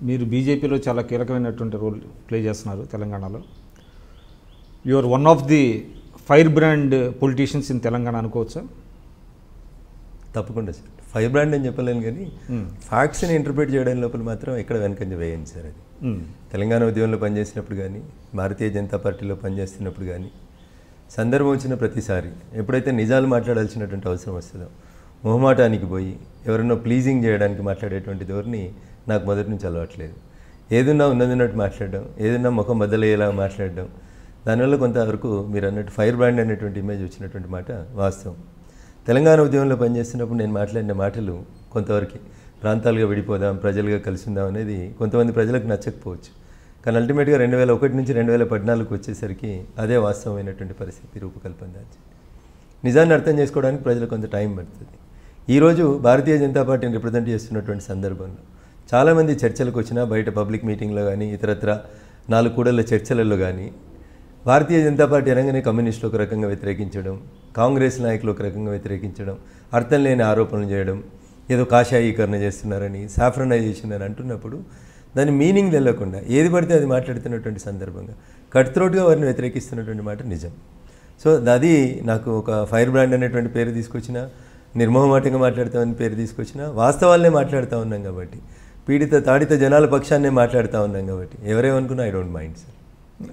మీరు బీజేపీలో చాలా కీలకమైనటువంటి రోల్ ప్లే చేస్తున్నారు తెలంగాణలో. You are one of the firebrand politicians in Telangana అనుకోవచ్చా? తప్పకుండా సార్. ఫైర్ బ్రాండ్ అని చెప్పలేను కానీ ఫ్యాక్ట్స్ని ఇంటర్ప్రిట్ చేయడం లోపల మాత్రం ఎక్కడ వెనకంజ వేయండి సార్. అది తెలంగాణ ఉద్యమంలో పనిచేసినప్పుడు కానీ, భారతీయ జనతా పార్టీలో పనిచేస్తున్నప్పుడు కానీ, సందర్భం వచ్చిన ప్రతిసారి ఎప్పుడైతే నిజాలు మాట్లాడాల్సినటువంటి అవసరం వస్తుందో మొహమాటానికి పోయి ఎవరినో ప్లీజింగ్ చేయడానికి మాట్లాడేటువంటి ధోరణి నాకు మొదటి నుంచి అలవాట్లేదు. ఏదున్నా ఉన్నదిన్నట్టు మాట్లాడడం, ఏదన్నా ముఖం బద్దలయ్యేలా మాట్లాడడం, దానివల్ల కొంతవరకు మీరు అన్నట్టు ఫైర్ బ్రాండ్ అనేటువంటి ఇమేజ్ వచ్చినటువంటి మాట వాస్తవం. తెలంగాణ ఉద్యమంలో పనిచేస్తున్నప్పుడు నేను మాట్లాడిన మాటలు కొంతవరకు ప్రాంతాలుగా విడిపోదాం, ప్రజలుగా కలిసి ఉందాం అనేది కొంతమంది ప్రజలకు నచ్చకపోవచ్చు. కానీ అల్టిమేట్గా 2001 నుంచి 2014 వచ్చేసరికి అదే వాస్తవమైనటువంటి పరిస్థితి రూపకల్పన దాల్చింది. నిజాన్ని అర్థం చేసుకోవడానికి ప్రజలకు కొంత టైం పడుతుంది. ఈరోజు భారతీయ జనతా పార్టీని రిప్రజెంట్ చేస్తున్నటువంటి సందర్భంలో చాలామంది చర్చలకు వచ్చినా, బయట పబ్లిక్ మీటింగ్లో కానీ, ఇతరత్ర 4 కూడళ్ల చర్చలలో కానీ భారతీయ జనతా పార్టీ అనగానే కమ్యూనిస్టులు ఒక రకంగా వ్యతిరేకించడం, కాంగ్రెస్ నాయకులు ఒక రకంగా వ్యతిరేకించడం, అర్థం లేని ఆరోపణలు చేయడం, ఏదో కాషాయీకరణ చేస్తున్నారని, సాఫ్రనైజేషన్ అని అంటున్నప్పుడు దాని మీనింగ్ తెలియకుండా ఏది పడితే అది మాట్లాడుతున్నటువంటి సందర్భంగా కట్ త్రోట్గా వారిని వ్యతిరేకిస్తున్నటువంటి మాట నిజం. సో అది నాకు ఒక ఫైర్ బ్రాండ్ అనేటువంటి పేరు తీసుకొచ్చిన, నిర్మోహమాటంగా మాట్లాడతామని పేరు తీసుకొచ్చిన, వాస్తవాలనే మాట్లాడుతూ ఉన్నాం కాబట్టి, పీడిత తాడిత జనాల పక్షాన్నే మాట్లాడుతూ ఉన్నాం కాబట్టి ఎవరేమనుకున్నా ఐ డోంట్ మైండ్ సార్.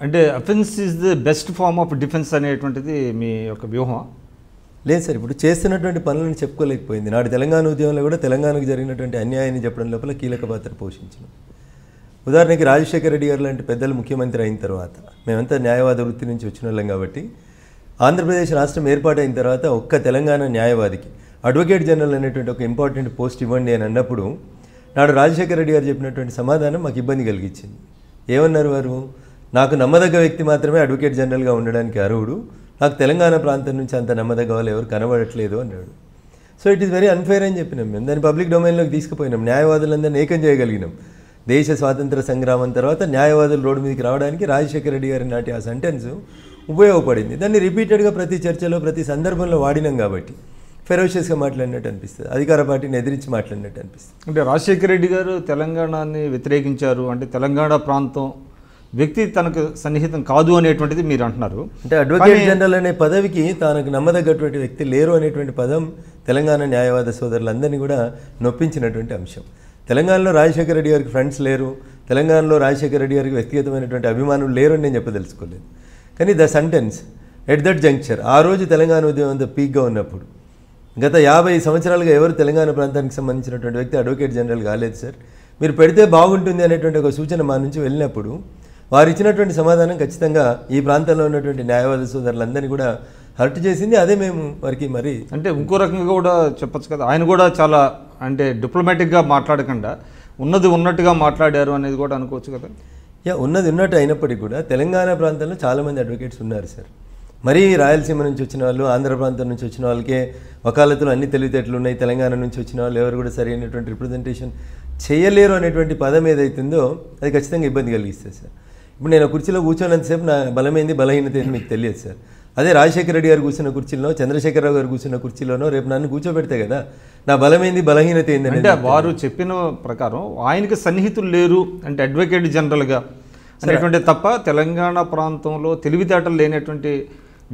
అంటే offence is the best form of defence అనేటువంటిది మీ యొక్క వ్యూహం? లేదు సార్, ఇప్పుడు చేస్తున్నటువంటి పనులను చెప్పుకోలేకపోయింది. నాడు తెలంగాణ ఉద్యమంలో కూడా తెలంగాణకు జరిగినటువంటి అన్యాయాన్ని చెప్పడం లోపల కీలక పాత్ర పోషించిన. ఉదాహరణకి రాజశేఖర రెడ్డి గారు లాంటి పెద్దలు ముఖ్యమంత్రి అయిన తర్వాత, మేమంతా న్యాయవాద వృత్తి నుంచి వచ్చిన వాళ్ళం కాబట్టి, ఆంధ్రప్రదేశ్ రాష్ట్రం ఏర్పాటైన తర్వాత ఒక్క తెలంగాణ న్యాయవాదికి అడ్వకేట్ జనరల్ అనేటువంటి ఒక ఇంపార్టెంట్ పోస్ట్ ఇవ్వండి అని అన్నప్పుడు నాడు రాజశేఖర రెడ్డి గారు చెప్పినటువంటి సమాధానం మాకు ఇబ్బంది కలిగించింది. ఏమన్నారు వారు? నాకు నమ్మదగ్గ వ్యక్తి మాత్రమే అడ్వకేట్ జనరల్గా ఉండడానికి అర్హుడు, నాకు తెలంగాణ ప్రాంతం నుంచి అంత నమ్మదగ్గ వాళ్ళు ఎవరు కనబడట్లేదు అన్నాడు. So it is very unfair అని చెప్పినాం మేము. దాన్ని పబ్లిక్ డొమైన్లోకి తీసుకుపోయినాం, న్యాయవాదులందరినీ ఏకం చేయగలిగినాం. దేశ స్వాతంత్ర సంగ్రామం తర్వాత న్యాయవాదులు రోడ్డు మీదకి రావడానికి రాజశేఖర రెడ్డి గారి నాటి ఆ సెంటెన్స్ ఉపయోగపడింది. దాన్ని రిపీటెడ్గా ప్రతి చర్చలో ప్రతి సందర్భంలో వాడినాం కాబట్టి ఫెరోషియస్గా మాట్లాడినట్టు అనిపిస్తుంది, అధికార పార్టీని ఎదిరించి మాట్లాడినట్టు అనిపిస్తుంది. అంటే రాజశేఖర రెడ్డి గారు తెలంగాణని వ్యతిరేకించారు అంటే తెలంగాణ ప్రాంతం వ్యక్తి తనకు సన్నిహితం కాదు అనేటువంటిది మీరు అంటున్నారు. అంటే అడ్వకేట్ జనరల్ అనే పదవికి తనకు నమ్మదగ్గటువంటి వ్యక్తి లేరు అనేటువంటి పదం తెలంగాణ న్యాయవాద సోదరులందరినీ కూడా నొప్పించినటువంటి అంశం. తెలంగాణలో రాజశేఖర రెడ్డి గారికి ఫ్రెండ్స్ లేరు, తెలంగాణలో రాజశేఖర రెడ్డి గారికి వ్యక్తిగతమైనటువంటి అభిమానులు లేరు అని నేను చెప్పదలుచుకోలేదు. కానీ the sentence at that juncture, ఆ రోజు తెలంగాణ ఉద్యమం అంతా పీక్గా ఉన్నప్పుడు, గత 50 సంవత్సరాలుగా ఎవరు తెలంగాణ ప్రాంతానికి సంబంధించినటువంటి వ్యక్తి అడ్వకేట్ జనరల్ కాలేదు సార్, మీరు పెడితే బాగుంటుంది అనేటువంటి ఒక సూచన మా నుంచి వెళ్ళినప్పుడు వారు ఇచ్చినటువంటి సమాధానం ఖచ్చితంగా ఈ ప్రాంతంలో ఉన్నటువంటి న్యాయవాద సోదరులందరినీ కూడా హర్ట్ చేసింది. అదే మేము వారికి మరి అంటే ఇంకో రకంగా కూడా చెప్పచ్చు కదా, ఆయన కూడా చాలా అంటే డిప్లొమాటిక్గా మాట్లాడకుండా ఉన్నది ఉన్నట్టుగా మాట్లాడారు అనేది కూడా అనుకోవచ్చు కదా. ఉన్నది ఉన్నట్టు అయినప్పటికీ కూడా తెలంగాణ ప్రాంతంలో చాలామంది అడ్వకేట్స్ ఉన్నారు సార్. మరీ రాయలసీమ నుంచి వచ్చిన వాళ్ళు, ఆంధ్ర ప్రాంతం నుంచి వచ్చిన వాళ్ళకే వకాలతులు అన్ని తెలివితేటలు ఉన్నాయి, తెలంగాణ నుంచి వచ్చిన వాళ్ళు ఎవరు కూడా సరైనటువంటి రిప్రజెంటేషన్ చేయలేరు అనేటువంటి పదం ఏదైతుందో అది ఖచ్చితంగా ఇబ్బంది కలిగిస్తుంది సార్. ఇప్పుడు నేను కుర్చీలో కూర్చోనంతసేపు నా బలమైంది బలహీనత ఏంది మీకు తెలియదు సార్. అదే రాజశేఖర రెడ్డి గారు కూర్చున్న కుర్చీలో, చంద్రశేఖరరావు గారు కూర్చున్న కుర్చీలోనో రేపు నన్ను కూర్చోబెడితే కదా నా బలమైంది బలహీనత ఏంది అంటే వారు చెప్పిన ప్రకారం ఆయనకి సన్నిహితులు లేరు అంటే అడ్వకేట్ జనరల్గా అనేటువంటి తప్ప తెలంగాణ ప్రాంతంలో తెలివితేటలు లేనటువంటి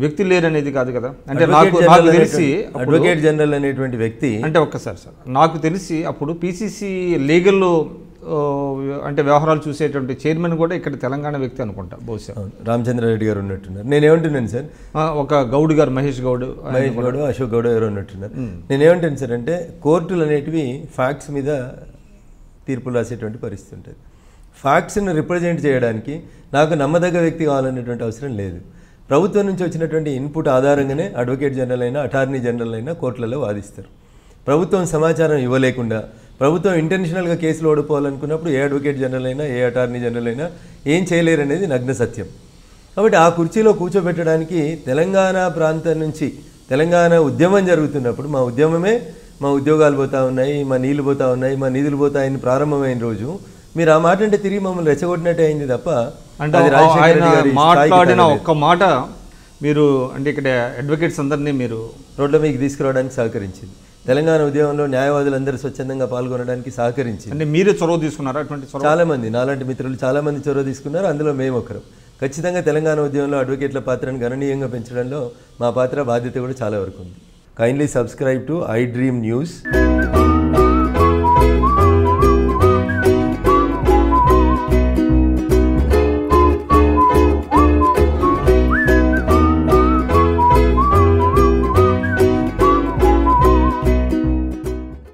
వ్యక్తి లేరు అనేది కాదు కదా. అంటే నాకు తెలిసి అడ్వకేట్ జనరల్ అనేటువంటి వ్యక్తి అంటే ఒక్కసారి సార్ నాకు తెలిసి అప్పుడు పిసిసి లీగల్ అంటే వ్యవహారాలు చూసేటువంటి చైర్మన్ కూడా ఇక్కడ తెలంగాణ వ్యక్తి అనుకుంటా బహుశా. రామచంద్రారెడ్డి గారు ఉన్నట్టున్నారు. నేనేమంటున్నాను సార్, ఒక గౌడ్ గారు మహేష్ గౌడ్ అశోక్ గౌడ్ ఎవరు ఉన్నట్టున్నారు. నేనేమంటాను సార్ అంటే కోర్టులు అనేటివి ఫ్యాక్ట్స్ మీద తీర్పులు రాసేటువంటి పరిస్థితి ఉంటుంది. ఫ్యాక్ట్స్ని రిప్రజెంట్ చేయడానికి నాకు నమ్మదగ్గ వ్యక్తి కావాలనేటువంటి అవసరం లేదు. ప్రభుత్వం నుంచి వచ్చినటువంటి ఇన్పుట్ ఆధారంగానే అడ్వకేట్ జనరల్ అయినా అటార్నీ జనరల్ అయినా కోర్టులలో వాదిస్తారు. ప్రభుత్వం సమాచారం ఇవ్వలేకుండా ప్రభుత్వం ఇంటెన్షనల్గా కేసులు ఓడిపోవాలనుకున్నప్పుడు ఏ అడ్వకేట్ జనరల్ అయినా ఏ అటార్నీ జనరల్ అయినా ఏం చేయలేరు అనేది నగ్న సత్యం. కాబట్టి ఆ కుర్చీలో కూర్చోబెట్టడానికి తెలంగాణ ప్రాంతం నుంచి తెలంగాణ ఉద్యమం జరుగుతున్నప్పుడు మా ఉద్యమమే మా ఉద్యోగాలు పోతా ఉన్నాయి, మా నీళ్లు పోతా ఉన్నాయి, మా నిధులు పోతాయని ప్రారంభమైన రోజు మీరు ఆ మాట అంటే తిరిగి మమ్మల్ని రెచ్చగొట్టినట్టే అయింది తప్ప అంటే ఆయన మాట్లాడిన ఒక్క మాట మీరు అంటే ఇక్కడ అడ్వకేట్స్ అందరినీ మీరు రోడ్ల మీకు తీసుకురావడానికి సహకరించింది. తెలంగాణ ఉద్యమంలో న్యాయవాదులందరూ స్వచ్ఛందంగా పాల్గొనడానికి సహకరించింది. అంటే మీరే చొరవ తీసుకున్నారా? అటువంటి చొరవ చాలామంది నాలాంటి మిత్రులు చాలామంది చొరవ తీసుకున్నారు, అందులో మేము ఒకరం. ఖచ్చితంగా తెలంగాణ ఉద్యమంలో అడ్వకేట్ల పాత్రను గణనీయంగా పెంచడంలో మా పాత్ర బాధ్యత కూడా చాలా వరకు ఉంది. Kindly subscribe to I dream news.